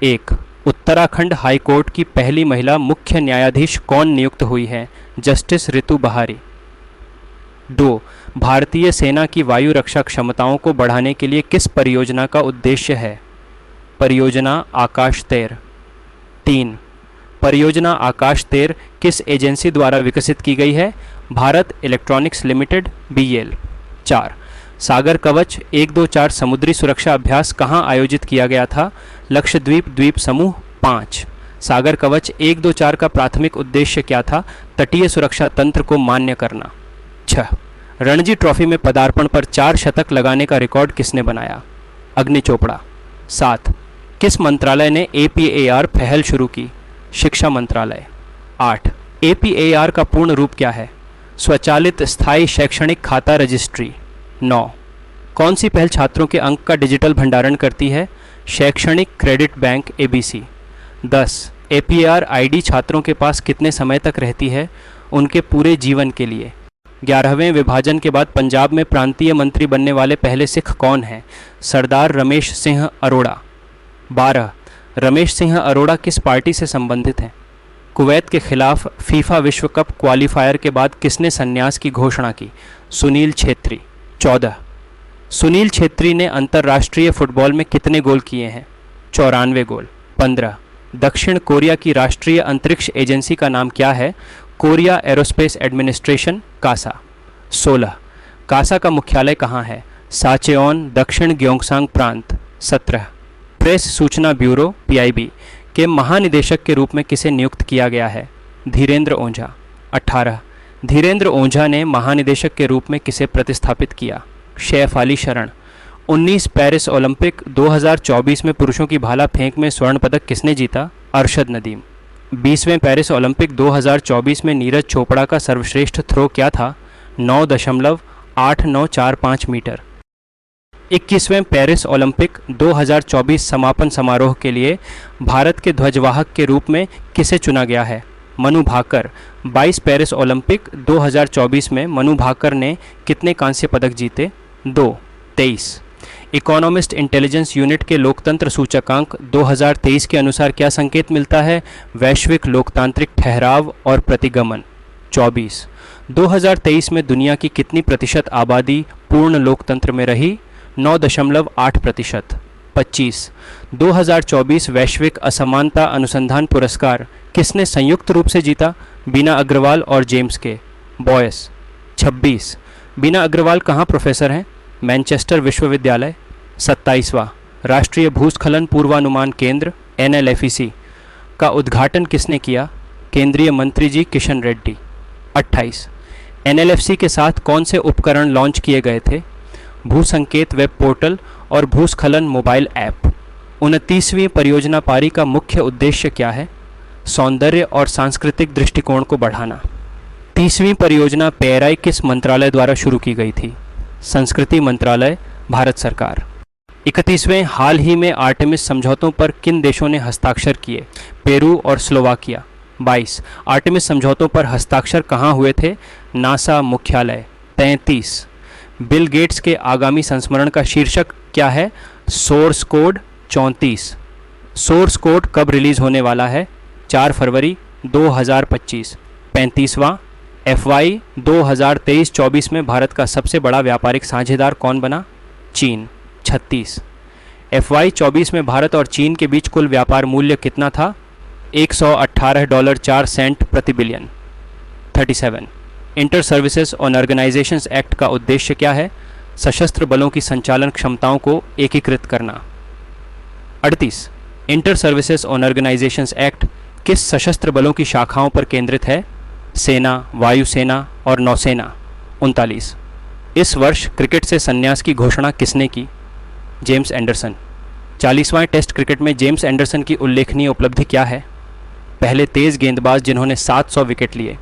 एक, Uttarakhand high court की पहली महिला मुख्य न्यायाधीश कौन नियुक्त हुई है? जस्टिस रितु बहारी। 2, भारतीय सेना की वायु रक्षा क्षमताओं को बढ़ाने के लिए किस परियोजना का उद्देश्य है? परियोजना आकाश 13। 3, परियोजना आकाश 13 किस एजेंसी द्वारा विकसित की गई है? Bharat electronics limited BEL। 4, सागर कवच 1-2-4 समुद्री सुरक्षा अभ्यास कहाँ आयोजित किया गया था? लक्षद्वीप द्वीप समूह 5। सागर कवच 1-2-4 का प्राथमिक उद्देश्य क्या था? तटीय सुरक्षा तंत्र को मान्य करना। 6, रणजी ट्रॉफी में पदार्पण पर 4 शतक लगाने का रिकॉर्ड किसने बनाया? अग्नि चोपड़ा। 7, किस मंत्रालय ने APAR पहल शुरू की? शिक्षा मंत्रालय। 8, APAR का पूर्ण रूप क्या है? स्वचालित स्थायी शैक्षणिक खाता रजिस्ट्री। 9, कौन सी पहल छात्रों के अंक का डिजिटल भंडारण करती है? शैक्षणिक credit bank ABC। 10, APAR ID छात्रों के पास कितने समय तक रहती है? उनके पूरे जीवन के लिए। 11वें विभाजन के बाद पंजाब में प्रांतीय मंत्री बनने वाले पहले सिख कौन हैं? सरदार रमेश सिंह अरोड़ा। 12, रमेश सिंह अरोड़ा किस पार्टी से संबंधित हैं? कुवैत के खिलाफ फीफा विश्व कप क्वालिफायर के बाद किसने संन्यास की घोषणा की? सुनील छेत्री। 14, सुनील छेत्री ने अंतर्राष्ट्रीय फुटबॉल में कितने गोल किए हैं? 94 गोल। 15, दक्षिण कोरिया की राष्ट्रीय अंतरिक्ष एजेंसी का नाम क्या है? Korea Aerospace Administration KASA. 16, KASA का मुख्यालय कहाँ है? साचेओन, दक्षिण ग्योंगसांग प्रांत। 17, प्रेस सूचना ब्यूरो PIB के महानिदेशक के रूप में किसे नियुक्त किया गया है? धीरेन्द्र ओझा। 18, धीरेन्द्र ओझा ने महानिदेशक के रूप में किसे प्रतिस्थापित किया? शेफ अली शरण। 19, पेरिस ओलंपिक 2024 में पुरुषों की भाला फेंक में स्वर्ण पदक किसने जीता? अरशद नदीम। 20वें पेरिस ओलंपिक 2024 में नीरज चोपड़ा का सर्वश्रेष्ठ थ्रो क्या था? 9.8945 मीटर। 21वें पेरिस ओलंपिक 2024 समापन समारोह के लिए भारत के ध्वजवाहक के रूप में किसे चुना गया है? मनु भाकर। 22 पेरिस ओलंपिक 2024 में मनु भाकर ने कितने कांस्य पदक जीते? 2। 23, इकोनॉमिस्ट इंटेलिजेंस यूनिट के लोकतंत्र सूचकांक 2023 के अनुसार क्या संकेत मिलता है? वैश्विक लोकतांत्रिक ठहराव और प्रतिगमन। 24, 2023 में दुनिया की कितनी प्रतिशत आबादी पूर्ण लोकतंत्र में रही? 9.8%। 25, 2024 वैश्विक असमानता अनुसंधान पुरस्कार किसने संयुक्त रूप से जीता? बीना अग्रवाल और जेम्स के बॉयस। 26, बीना अग्रवाल कहाँ प्रोफेसर हैं? मैनचेस्टर विश्वविद्यालय। 27वां राष्ट्रीय भूस्खलन पूर्वानुमान केंद्र NLFEC का उद्घाटन किसने किया? केंद्रीय मंत्री जी किशन रेड्डी। 28, NLFC के साथ कौन से उपकरण लॉन्च किए गए थे? भूसंकेत वेब पोर्टल और भूस्खलन मोबाइल ऐप। 29वीं परियोजना पारी का मुख्य उद्देश्य क्या है? सौंदर्य और सांस्कृतिक दृष्टिकोण को बढ़ाना। 30वीं परियोजना पेराई किस मंत्रालय द्वारा शुरू की गई थी? संस्कृति मंत्रालय, भारत सरकार। 31वें हाल ही में आर्टेमिस समझौतों पर किन देशों ने हस्ताक्षर किए? पेरू और स्लोवाकिया। 22, आर्टेमिस समझौतों पर हस्ताक्षर कहाँ हुए थे? नासा मुख्यालय। 33, बिल गेट्स के आगामी संस्मरण का शीर्षक क्या है? Source code 34। सोर्स कोड कब रिलीज होने वाला है? 4 फरवरी 2025। 35वां FY 2023-24 में भारत का सबसे बड़ा व्यापारिक साझेदार कौन बना? चीन। 36, FY 24 में भारत और चीन के बीच कुल व्यापार मूल्य कितना था? $118.04 प्रति billion. 37, inter services on organisations act का उद्देश्य क्या है? सशस्त्र बलों की संचालन क्षमताओं को एकीकृत करना। 38, inter services on organisations act किस सशस्त्र बलों की शाखाओं पर केंद्रित है? सेना, वायुसेना और नौसेना। 39, इस वर्ष क्रिकेट से संन्यास की घोषणा किसने की? James Anderson. 40वां टेस्ट क्रिकेट में जेम्स एंडरसन की उल्लेखनीय उपलब्धि क्या है? पहले तेज गेंदबाज जिन्होंने 700 विकेट लिए।